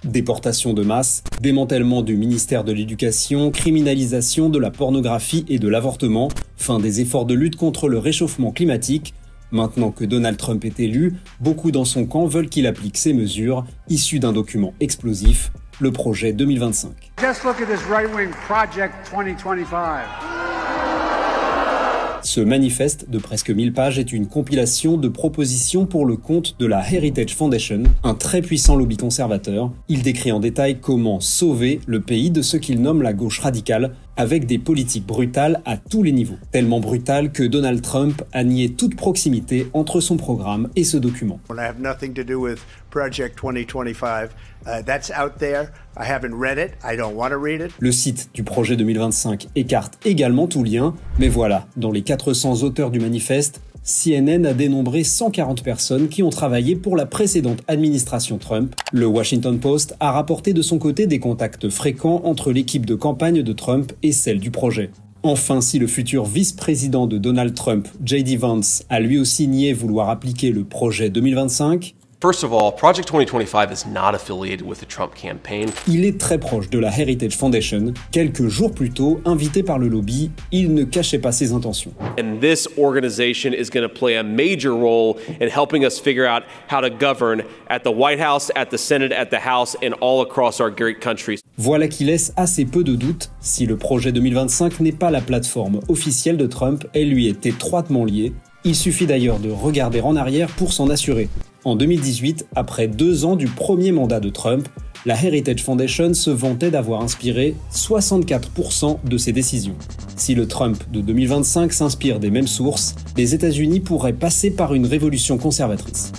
Déportation de masse, démantèlement du ministère de l'Éducation, criminalisation de la pornographie et de l'avortement, fin des efforts de lutte contre le réchauffement climatique. Maintenant que Donald Trump est élu, beaucoup dans son camp veulent qu'il applique ces mesures, issues d'un document explosif, le projet 2025. Just look at this right-wing Project 2025. Ce manifeste de presque 1000 pages est une compilation de propositions pour le compte de la Heritage Foundation, un très puissant lobby conservateur. Il décrit en détail comment sauver le pays de ce qu'il nomme la gauche radicale, avec des politiques brutales à tous les niveaux. Tellement brutales que Donald Trump a nié toute proximité entre son programme et ce document. I have nothing to do with Project 2025. That's out there. I haven't read it. I don't want to read it. Le site du projet 2025 écarte également tout lien, mais voilà, dans les 400 auteurs du manifeste, CNN a dénombré 140 personnes qui ont travaillé pour la précédente administration Trump. Le Washington Post a rapporté de son côté des contacts fréquents entre l'équipe de campagne de Trump et celle du projet. Enfin, si le futur vice-président de Donald Trump, J.D. Vance, a lui aussi nié vouloir appliquer le projet 2025, First of all, Project 2025 is not affiliated with the Trump campaign. Il est très proche de la Heritage Foundation. Quelques jours plus tôt, invité par le lobby, il ne cachait pas ses intentions. And this organization is going to play a major role in helping us figure out how to govern at the White House, at the Senate, at the House, and all across our great country. Voilà qui laisse assez peu de doute. Si le projet 2025 n'est pas la plateforme officielle de Trump, elle lui est étroitement liée. Il suffit d'ailleurs de regarder en arrière pour s'en assurer. En 2018, après 2 ans du premier mandat de Trump, la Heritage Foundation se vantait d'avoir inspiré 64% de ses décisions. Si le Trump de 2025 s'inspire des mêmes sources, les États-Unis pourraient passer par une révolution conservatrice.